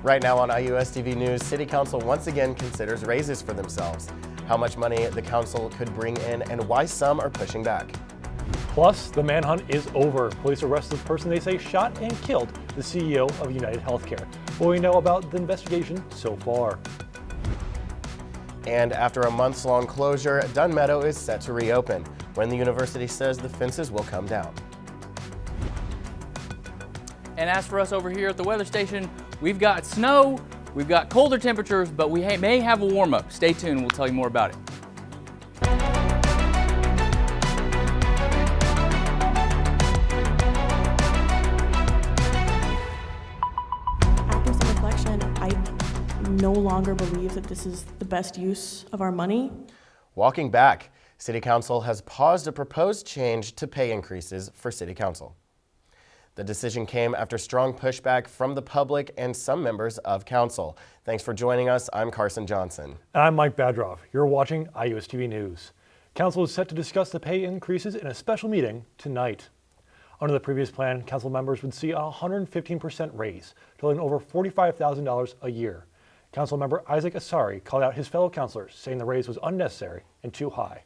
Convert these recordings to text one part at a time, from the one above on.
Right now on IUSTV News, City Council once again considers raises for themselves, how much money the council could bring in, and why some are pushing back. Plus, the manhunt is over. Police arrested the person they say shot and killed the CEO of United Healthcare. What we know about the investigation so far. And after a months-long closure, Dunn Meadow is set to reopen when the university says the fences will come down. And as for us over here at the weather station, we've got snow, we've got colder temperatures, but we may have a warm-up. Stay tuned, we'll tell you more about it. After some reflection, I no longer believe that this is the best use of our money. Walking back, City Council has paused a proposed change to pay increases for City Council. The decision came after strong pushback from the public and some members of Council. Thanks for joining us. I'm Carson Johnson. And I'm Mike Badrov. You're watching IUSTV News. Council is set to discuss the pay increases in a special meeting tonight. Under the previous plan, Council members would see a 115% raise, totaling over $45,000 a year. Council member Isaac Asari called out his fellow councilors, saying the raise was unnecessary and too high.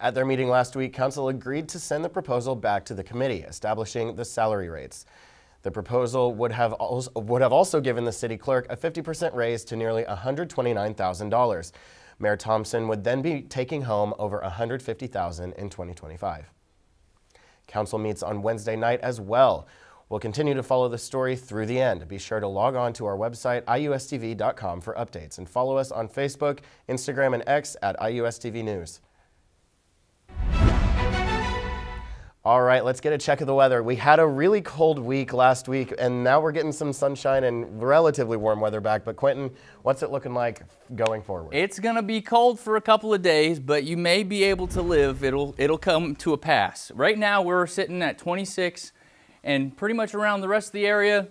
At their meeting last week, Council agreed to send the proposal back to the committee, establishing the salary rates. The proposal would have also given the city clerk a 50% raise to nearly $129,000. Mayor Thompson would then be taking home over $150,000 in 2025. Council meets on Wednesday night as well. We'll continue to follow the story through the end. Be sure to log on to our website, IUSTV.com, for updates, and follow us on Facebook, Instagram, and X at IUSTV News. All right, let's get a check of the weather. We had a really cold week last week, and now we're getting some sunshine and relatively warm weather back. But Quentin, what's it looking like going forward? It's gonna be cold for a couple of days, but you may be able to live. It'll come to a pass. Right now we're sitting at 26, and pretty much around the rest of the area,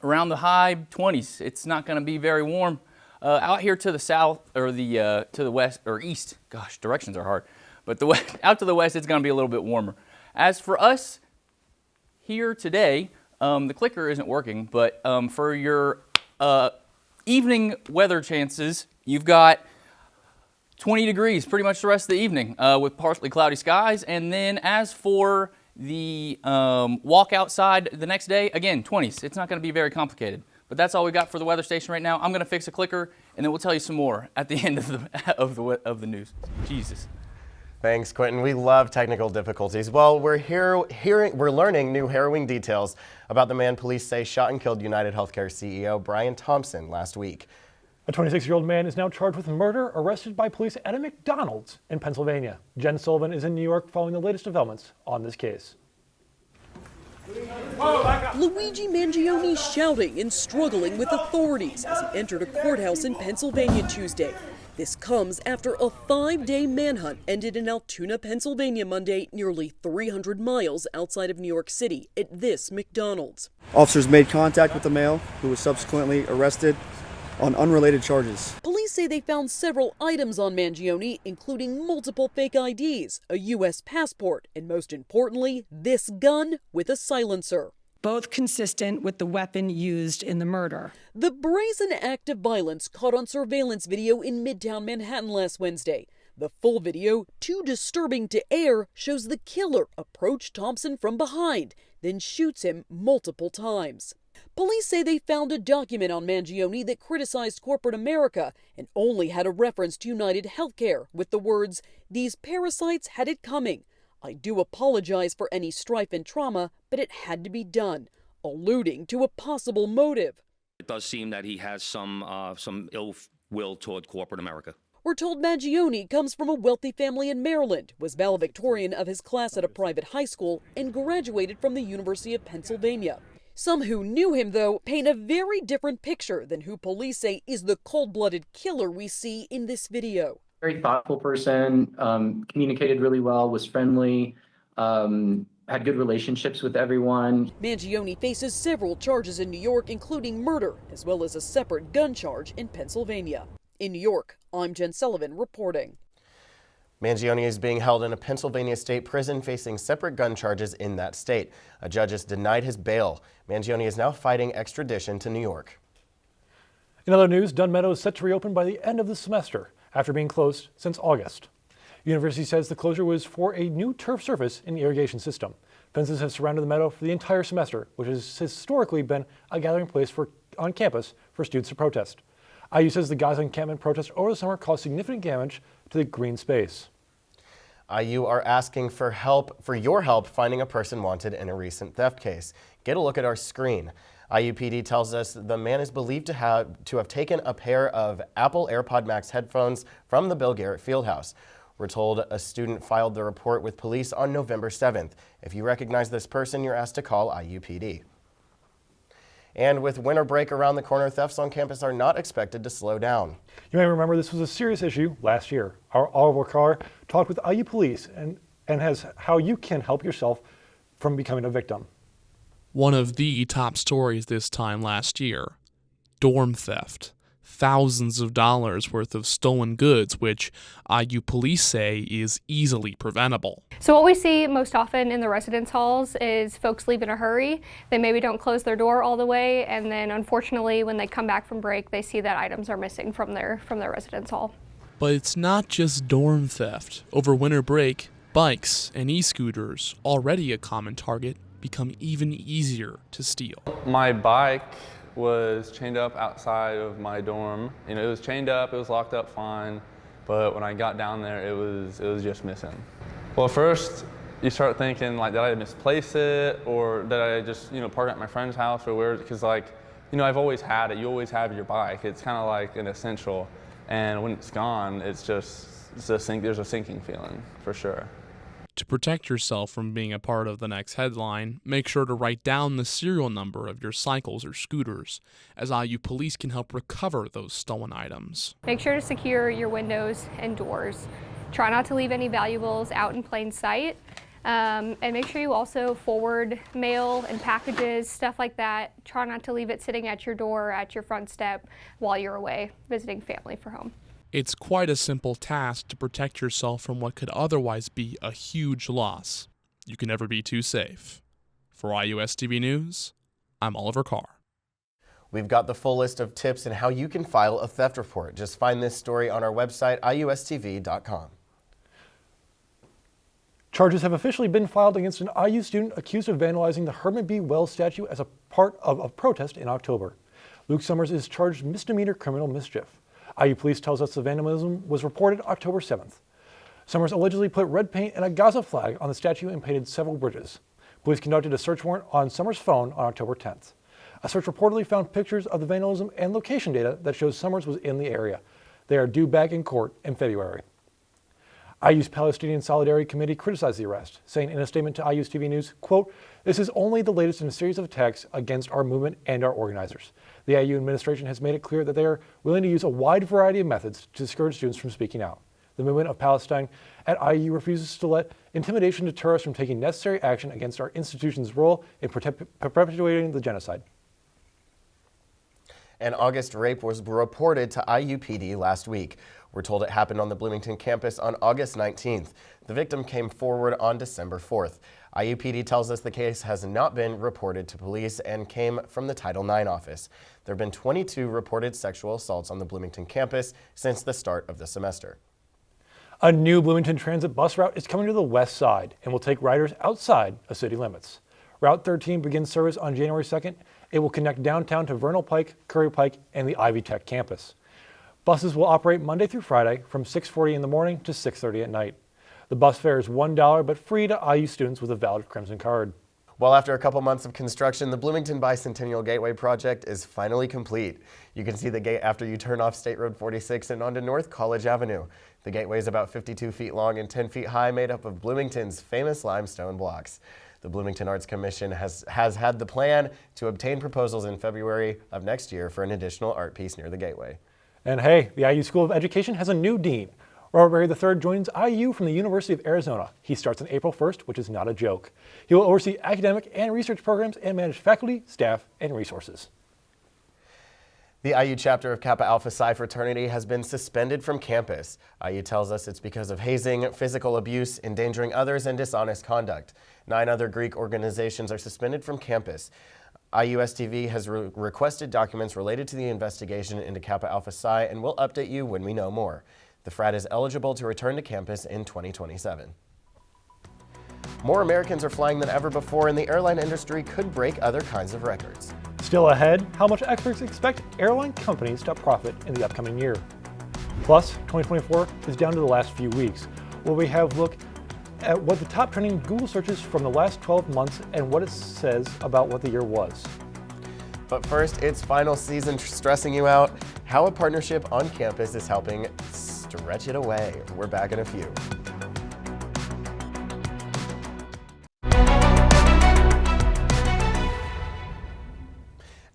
around the high 20s. It's not gonna be very warm. Out here to the south, or to the west, or east, gosh, directions are hard. But out to the west, it's gonna be a little bit warmer. As for us here today, the clicker isn't working, but for your evening weather chances, you've got 20 degrees pretty much the rest of the evening with partially cloudy skies. And then as for the walk outside the next day, again, 20s. It's not going to be very complicated. But that's all we got for the weather station right now. I'm going to fix a clicker, and then we'll tell you some more at the end of the news. Jesus. Thanks, Quentin. We love technical difficulties. Well, we're learning new harrowing details about the man police say shot and killed United Healthcare CEO Brian Thompson last week. A 26-year-old man is now charged with murder, arrested by police at a McDonald's in Pennsylvania. Jen Sullivan is in New York following the latest developments on this case. Luigi Mangione shouting and struggling with authorities as he entered a courthouse in Pennsylvania Tuesday. This comes after a 5-day manhunt ended in Altoona, Pennsylvania Monday, nearly 300 miles outside of New York City at this McDonald's. Officers made contact with the male, who was subsequently arrested on unrelated charges. Police say they found several items on Mangione, including multiple fake IDs, a U.S. passport, and most importantly, this gun with a silencer. Both consistent with the weapon used in the murder. The brazen act of violence caught on surveillance video in Midtown Manhattan last Wednesday. The full video, too disturbing to air, shows the killer approach Thompson from behind, then shoots him multiple times. Police say they found a document on Mangione that criticized corporate America and only had a reference to United Healthcare with the words, "These parasites had it coming. I do apologize for any strife and trauma, but it had to be done," alluding to a possible motive. It does seem that he has some ill will toward corporate America. We're told Mangione comes from a wealthy family in Maryland, was valedictorian of his class at a private high school, and graduated from the University of Pennsylvania. Some who knew him, though, paint a very different picture than who police say is the cold-blooded killer we see in this video. Very thoughtful person, communicated really well, was friendly, had good relationships with everyone. Mangione faces several charges in New York, including murder, as well as a separate gun charge in Pennsylvania. In New York, I'm Jen Sullivan reporting. Mangione is being held in a Pennsylvania state prison facing separate gun charges in that state. A judge has denied his bail. Mangione is now fighting extradition to New York. In other news, Dunn Meadow is set to reopen by the end of the semester after being closed since August. The university says the closure was for a new turf surface in the irrigation system. Fences have surrounded the meadow for the entire semester, which has historically been a gathering place on campus for students to protest. IU says the Gaza encampment protest over the summer caused significant damage to the green space. IU are asking for your help finding a person wanted in a recent theft case. Get a look at our screen. IUPD tells us the man is believed to have taken a pair of Apple AirPod Max headphones from the Bill Garrett Fieldhouse. We're told a student filed the report with police on November 7th. If you recognize this person, you're asked to call IUPD. And with winter break around the corner, thefts on campus are not expected to slow down. You may remember this was a serious issue last year. Our Oliver Carr talked with IU Police and has how you can help yourself from becoming a victim. One of the top stories this time last year, dorm theft. Thousands of dollars worth of stolen goods, which IU police say is easily preventable. So what we see most often in the residence halls is folks leave in a hurry. They maybe don't close their door all the way, and then unfortunately when they come back from break, they see that items are missing from their residence hall. But it's not just dorm theft. Over winter break, bikes and e-scooters, already a common target, become even easier to steal. My bike was chained up outside of my dorm. You know, it was chained up, it was locked up fine, but when I got down there, it was just missing. Well, first you start thinking like, did I misplace it, or did I just, park at my friend's house, or where? Because I've always had it. You always have your bike. It's kind of like an essential, and when it's gone, there's a sinking feeling for sure. To protect yourself from being a part of the next headline, make sure to write down the serial number of your cycles or scooters, as IU police can help recover those stolen items. Make sure to secure your windows and doors. Try not to leave any valuables out in plain sight. And make sure you also forward mail and packages, stuff like that. Try not to leave it sitting at your door, at your front step, while you're away visiting family for home. It's quite a simple task to protect yourself from what could otherwise be a huge loss. You can never be too safe. For IUSTV News, I'm Oliver Carr. We've got the full list of tips and how you can file a theft report. Just find this story on our website, IUSTV.com. Charges have officially been filed against an IU student accused of vandalizing the Herman B. Wells statue as a part of a protest in October. Luke Summers is charged misdemeanor criminal mischief. IU Police tells us the vandalism was reported October 7th. Summers allegedly put red paint and a Gaza flag on the statue and painted several bridges. Police conducted a search warrant on Summers' phone on October 10th. A search reportedly found pictures of the vandalism and location data that shows Summers was in the area. They are due back in court in February. IU's Palestinian Solidarity Committee criticized the arrest, saying in a statement to IUSTV News, quote, "This is only the latest in a series of attacks against our movement and our organizers. The IU administration has made it clear that they are willing to use a wide variety of methods to discourage students from speaking out. The movement of Palestine at IU refuses to let intimidation deter us from taking necessary action against our institution's role in perpetuating the genocide." An August rape was reported to IUPD last week. We're told it happened on the Bloomington campus on August 19th. The victim came forward on December 4th. IUPD tells us the case has not been reported to police and came from the Title IX office. There have been 22 reported sexual assaults on the Bloomington campus since the start of the semester. A new Bloomington Transit bus route is coming to the west side and will take riders outside of city limits. Route 13 begins service on January 2nd. It will connect downtown to Vernal Pike, Curry Pike, and the Ivy Tech campus. Buses will operate Monday through Friday from 6:40 in the morning to 6:30 at night. The bus fare is $1, but free to IU students with a valid Crimson card. Well, after a couple months of construction, the Bloomington Bicentennial Gateway project is finally complete. You can see the gate after you turn off State Road 46 and onto North College Avenue. The gateway is about 52 feet long and 10 feet high, made up of Bloomington's famous limestone blocks. The Bloomington Arts Commission has had the plan to obtain proposals in February of next year for an additional art piece near the gateway. And hey, the IU School of Education has a new dean. Robert Berry III joins IU from the University of Arizona. He starts on April 1st, which is not a joke. He will oversee academic and research programs and manage faculty, staff, and resources. The IU chapter of Kappa Alpha Psi fraternity has been suspended from campus. IU tells us it's because of hazing, physical abuse, endangering others, and dishonest conduct. 9 other Greek organizations are suspended from campus. IUSTV has requested documents related to the investigation into Kappa Alpha Psi and will update you when we know more. The frat is eligible to return to campus in 2027. More Americans are flying than ever before, and the airline industry could break other kinds of records. Still ahead, how much experts expect airline companies to profit in the upcoming year. Plus, 2024 is down to the last few weeks, where we have a look at what the top trending Google searches from the last 12 months and what it says about what the year was. But first, it's final season stressing you out. How a partnership on campus is helping stretch it away. We're back in a few.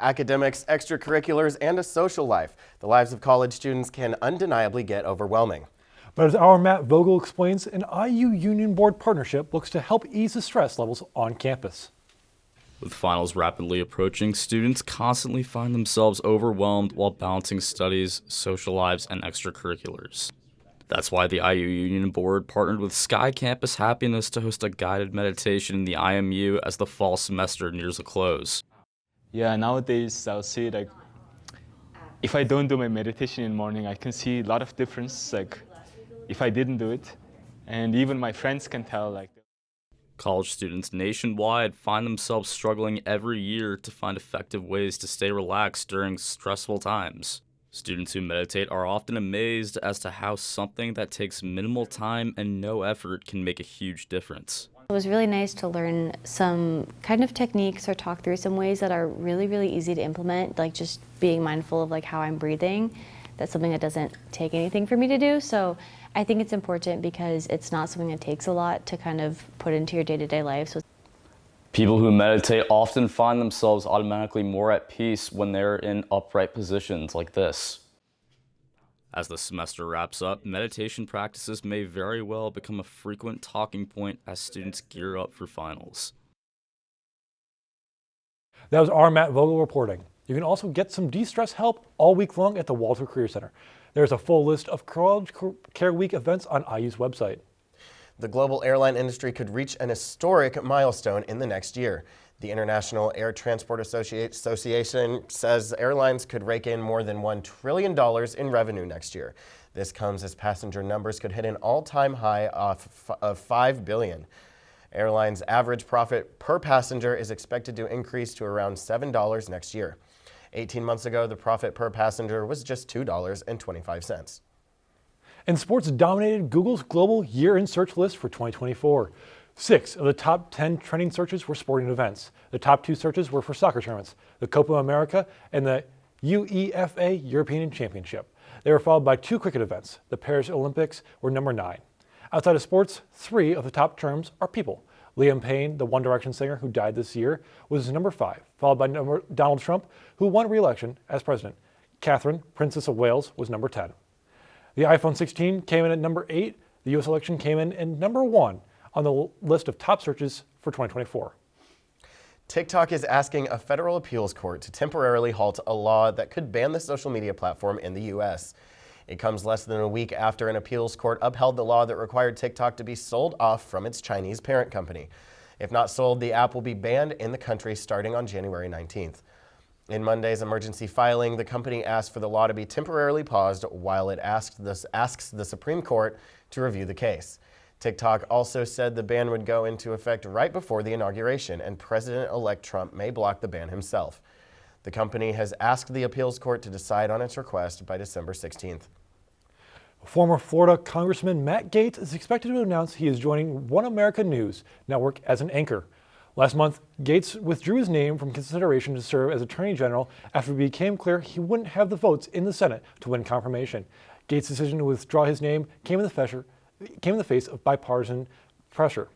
Academics, extracurriculars, and a social life. The lives of college students can undeniably get overwhelming. But as our Matt Vogel explains, an IU Union Board partnership looks to help ease the stress levels on campus. With finals rapidly approaching, students constantly find themselves overwhelmed while balancing studies, social lives, and extracurriculars. That's why the IU Union Board partnered with Sky Campus Happiness to host a guided meditation in the IMU as the fall semester nears a close. Yeah, nowadays I'll see like if I don't do my meditation in the morning, I can see a lot of difference like if I didn't do it, and even my friends can tell like. College students nationwide find themselves struggling every year to find effective ways to stay relaxed during stressful times. Students who meditate are often amazed as to how something that takes minimal time and no effort can make a huge difference. It was really nice to learn some kind of techniques or talk through some ways that are really, really easy to implement, like just being mindful of like how I'm breathing. That's something that doesn't take anything for me to do. So I think it's important because it's not something that takes a lot to kind of put into your day-to-day life. So People who meditate often find themselves automatically more at peace when they're in upright positions like this. As the semester wraps up, meditation practices may very well become a frequent talking point as students gear up for finals. That was our Matt Vogel reporting. You can also get some de-stress help all week long at the Walter Career Center. There's a full list of College Care Week events on IU's website. The global airline industry could reach an historic milestone in the next year. The International Air Transport Association says airlines could rake in more than $1 trillion in revenue next year. This comes as passenger numbers could hit an all-time high of $5 billion. Airlines' average profit per passenger is expected to increase to around $7 next year. 18 months ago, the profit per passenger was just $2.25. And sports dominated Google's global year-end search list for 2024. 6 of the top 10 trending searches were sporting events. The top 2 searches were for soccer tournaments, the Copa America and the UEFA European Championship. They were followed by 2 cricket events. The Paris Olympics were number 9. Outside of sports, 3 of the top terms are people. Liam Payne, the One Direction singer who died this year, was number 5, followed by Donald Trump, who won re-election as president. Catherine, Princess of Wales, was number 10. The iPhone 16 came in at number 8. The U.S. election came in at number 1 on the list of top searches for 2024. TikTok is asking a federal appeals court to temporarily halt a law that could ban the social media platform in the U.S. It comes less than a week after an appeals court upheld the law that required TikTok to be sold off from its Chinese parent company. If not sold, the app will be banned in the country starting on January 19th. In Monday's emergency filing, the company asked for the law to be temporarily paused while it asks the Supreme Court to review the case. TikTok also said the ban would go into effect right before the inauguration, and President-elect Trump may block the ban himself. The company has asked the appeals court to decide on its request by December 16th. Former Florida Congressman Matt Gaetz is expected to announce he is joining One America News Network as an anchor. Last month, Gaetz withdrew his name from consideration to serve as Attorney General after it became clear he wouldn't have the votes in the Senate to win confirmation. Gaetz' decision to withdraw his name came in the face of bipartisan pressure.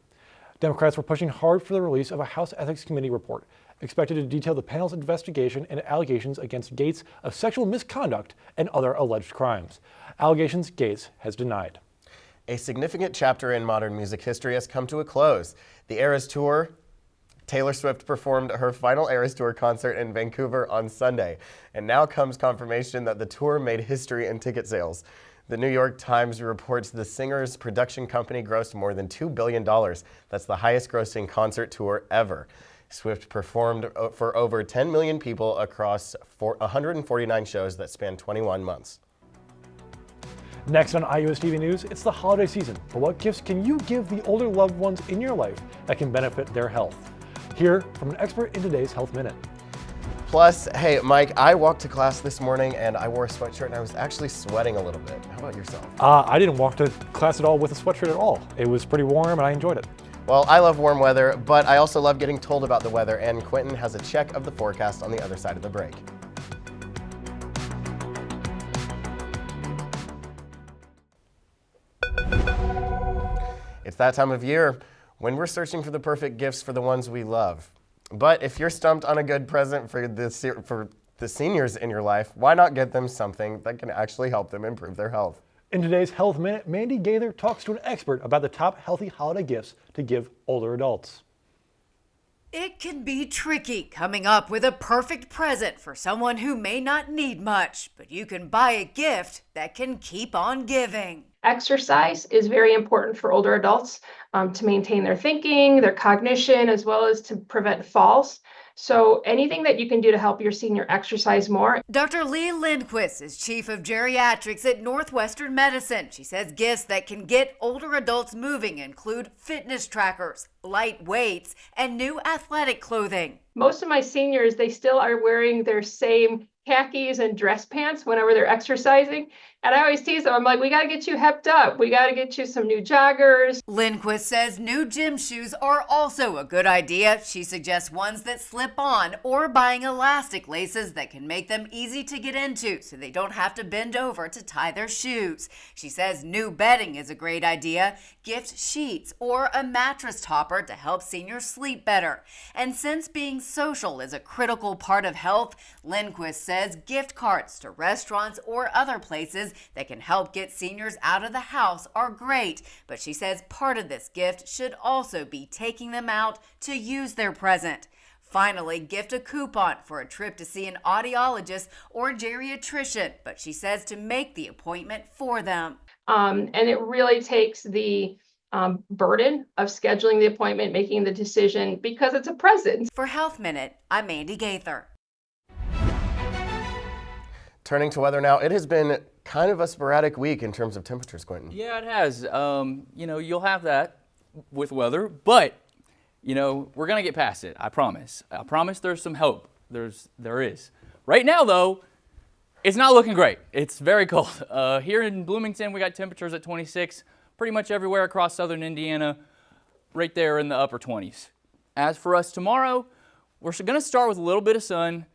Democrats were pushing hard for the release of a House Ethics Committee report, expected to detail the panel's investigation and allegations against Gaetz of sexual misconduct and other alleged crimes. Allegations Gaetz has denied. A significant chapter in modern music history has come to a close. The Eras Tour. Taylor Swift performed her final Eras Tour concert in Vancouver on Sunday, and now comes confirmation that the tour made history in ticket sales. The New York Times reports the singer's production company grossed more than $2 billion. That's the highest grossing concert tour ever. Swift performed for over 10 million people across 149 shows that spanned 21 months. Next on IUSTV News, it's the holiday season, but what gifts can you give the older loved ones in your life that can benefit their health? Hear from an expert in today's Health Minute. Plus, hey, Mike, I walked to class this morning and I wore a sweatshirt and I was actually sweating a little bit. How about yourself? I didn't walk to class at all with a sweatshirt at all. It was pretty warm and I enjoyed it. Well, I love warm weather, but I also love getting told about the weather, and Quentin has a check of the forecast on the other side of the break. It's that time of year when we're searching for the perfect gifts for the ones we love. But if you're stumped on a good present for the seniors in your life, why not get them something that can actually help them improve their health? In today's Health Minute, Mandy Gaither talks to an expert about the top healthy holiday gifts to give older adults. It can be tricky coming up with a perfect present for someone who may not need much, but you can buy a gift that can keep on giving. Exercise is very important for older adults to maintain their thinking, their cognition, as well as to prevent falls. So anything that you can do to help your senior exercise more. Dr. Lee Lindquist is chief of geriatrics at Northwestern Medicine. She says gifts that can get older adults moving include fitness trackers, light weights, and new athletic clothing. Most of my seniors, they still are wearing their same khakis and dress pants whenever they're exercising. And I always tease them, I'm like, we got to get you hepped up. We got to get you some new joggers. Lindquist says new gym shoes are also a good idea. She suggests ones that slip on or buying elastic laces that can make them easy to get into so they don't have to bend over to tie their shoes. She says new bedding is a great idea. Gift sheets or a mattress topper to help seniors sleep better. And since being social is a critical part of health, Lindquist says gift cards to restaurants or other places that can help get seniors out of the house are great. But she says part of this gift should also be taking them out to use their present. Finally, gift a coupon for a trip to see an audiologist or geriatrician, but she says to make the appointment for them. And it really takes the burden of scheduling the appointment, making the decision, because it's a present. For Health Minute, I'm Mandy Gaither. Turning to weather now, it has been kind of a sporadic week in terms of temperatures, Quentin. Yeah, it has. You'll have that with weather, but we're gonna get past it. I promise. I promise. There's some hope. There is. Right now, though, it's not looking great. It's very cold. Here in Bloomington, we got temperatures at 26. Pretty much everywhere across southern Indiana, right there in the upper 20s. As for us tomorrow, we're gonna start with a little bit of sun,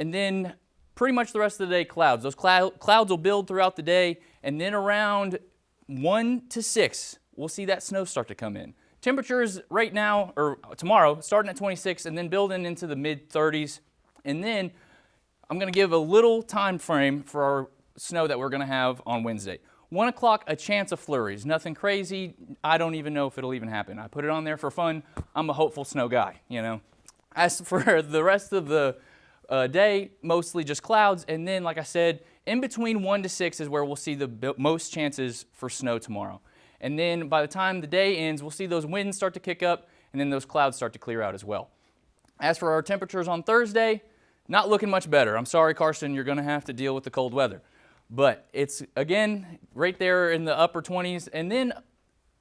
and then pretty much the rest of the day, clouds. Those clouds will build throughout the day, and then around 1 to 6, we'll see that snow start to come in. Temperatures right now, or tomorrow, starting at 26 and then building into the mid-30s. And then I'm going to give a little time frame for our snow that we're going to have on Wednesday. 1 o'clock, a chance of flurries. Nothing crazy. I don't even know if it'll even happen. I put it on there for fun. I'm a hopeful snow guy, As for the rest of the day, mostly just clouds, and then, like I said, in between 1 to 6 is where we'll see the most chances for snow tomorrow. And then by the time the day ends, we'll see those winds start to kick up, and then those clouds start to clear out as well. As for our temperatures on Thursday, not looking much better. I'm sorry, Carson, you're going to have to deal with the cold weather. But it's, again, right there in the upper 20s, and then,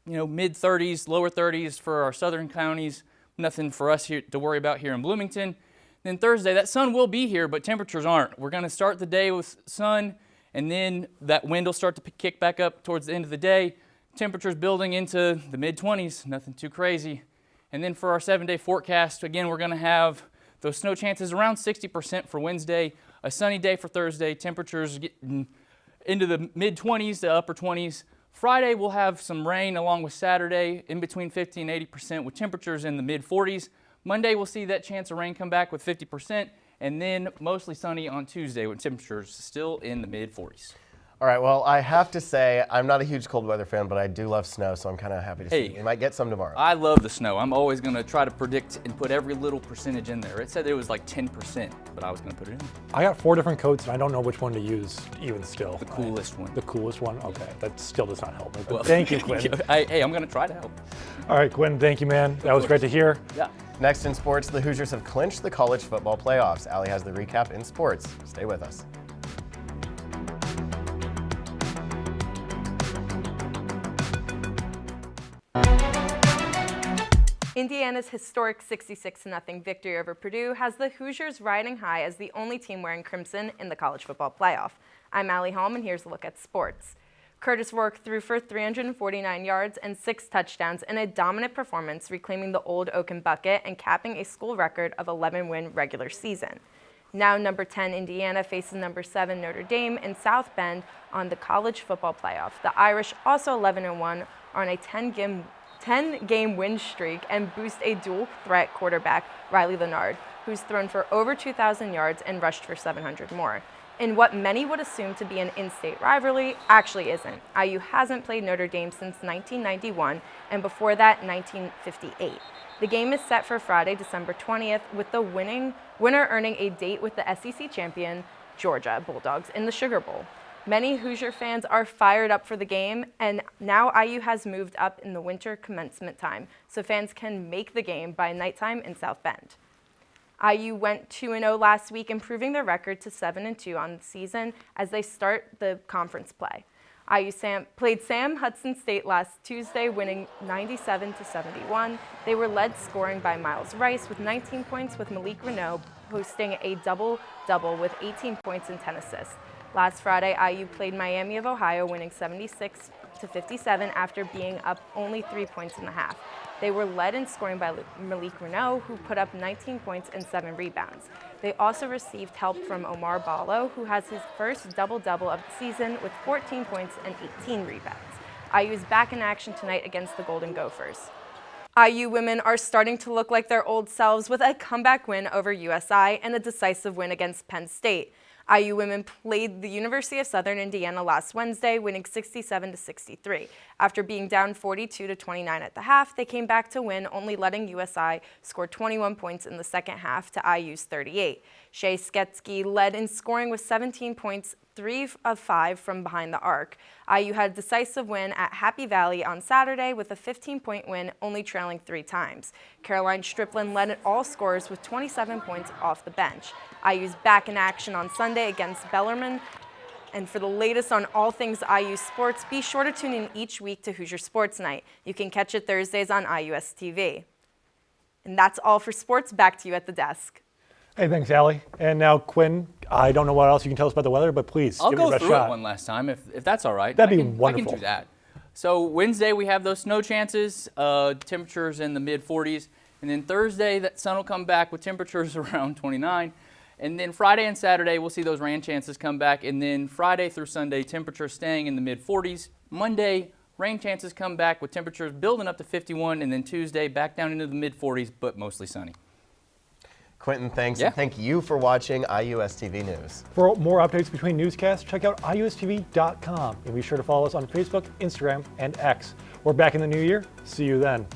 mid-30s, lower 30s for our southern counties. Nothing for us here to worry about here in Bloomington. Then Thursday, that sun will be here, but temperatures aren't. We're going to start the day with sun, and then that wind will start to kick back up towards the end of the day. Temperatures building into the mid-20s, nothing too crazy. And then for our 7-day forecast, again, we're going to have those snow chances around 60% for Wednesday, a sunny day for Thursday, temperatures getting into the mid-20s to upper 20s. Friday, we'll have some rain along with Saturday, in between 50 and 80% with temperatures in the mid-40s. Monday, we'll see that chance of rain come back with 50%, and then mostly sunny on Tuesday with temperatures still in the mid-40s. All right, well, I have to say, I'm not a huge cold weather fan, but I do love snow, so I'm kind of happy to see. We might get some tomorrow. I love the snow. I'm always going to try to predict and put every little percentage in there. It said it was like 10%, but I was going to put it in. I got 4 different coats, and I don't know which one to use even still. The coolest one. The coolest one? Okay, that still does not help me, but thank you, Quinn. Hey, I'm going to try to help. All right, Quinn, thank you, man. That was great to hear. Yeah. Next in sports, the Hoosiers have clinched the college football playoffs. Allie has the recap in sports. Stay with us. Indiana's historic 66-0 victory over Purdue has the Hoosiers riding high as the only team wearing crimson in the college football playoff. I'm Allie Holm, and here's a look at sports. Curtis Rourke threw for 349 yards and 6 touchdowns in a dominant performance, reclaiming the Old Oaken bucket and capping a school record of 11-win regular season. Now number 10 Indiana faces number 7 Notre Dame in South Bend on the college football playoff. The Irish, also 11-1, are on a 10-game win streak and boost a dual-threat quarterback, Riley Leonard, who's thrown for over 2,000 yards and rushed for 700 more. In what many would assume to be an in-state rivalry, actually isn't. IU hasn't played Notre Dame since 1991, and before that, 1958. The game is set for Friday, December 20th, with the winner earning a date with the SEC champion, Georgia Bulldogs, in the Sugar Bowl. Many Hoosier fans are fired up for the game, and now IU has moved up in the winter commencement time, so fans can make the game by nighttime in South Bend. IU went 2-0 last week, improving their record to 7-2 on the season as they start the conference play. IU played Sam Hudson State last Tuesday, winning 97-71. They were led scoring by Miles Rice with 19 points, with Malik Renaud posting a double-double with 18 points and 10 assists. Last Friday, IU played Miami of Ohio, winning 76-57 after being up only 3 points in the half. They were led in scoring by Malik Renaud, who put up 19 points and 7 rebounds. They also received help from Omar Ballo, who has his first double-double of the season with 14 points and 18 rebounds. IU is back in action tonight against the Golden Gophers. IU women are starting to look like their old selves with a comeback win over USI and a decisive win against Penn State. IU women played the University of Southern Indiana last Wednesday, winning 67-63. After being down 42-29 at the half, they came back to win, only letting USI score 21 points in the second half to IU's 38. Shea Sketsky led in scoring with 17 points, 3 of 5 from behind the arc. IU had a decisive win at Happy Valley on Saturday with a 15-point win, only trailing 3 times. Caroline Striplin led all scorers with 27 points off the bench. IU's back in action on Sunday against Bellarmine. And for the latest on all things IU sports, be sure to tune in each week to Hoosier Sports Night. You can catch it Thursdays on IUSTV. And that's all for sports. Back to you at the desk. Hey, thanks, Allie. And now, Quinn, I don't know what else you can tell us about the weather, but please I'll give it your go best through shot. it one last time if that's all right. That'd be wonderful. I can do that. So Wednesday we have those snow chances, temperatures in the mid-40s. And then Thursday that sun will come back with temperatures around 29. And then Friday and Saturday we'll see those rain chances come back. And then Friday through Sunday temperatures staying in the mid-40s. Monday rain chances come back with temperatures building up to 51. And then Tuesday back down into the mid-40s but mostly sunny. Quentin, thanks. Yeah. Thank you for watching IUSTV News. For more updates between newscasts, check out IUSTV.com and be sure to follow us on Facebook, Instagram, and X. We're back in the new year. See you then.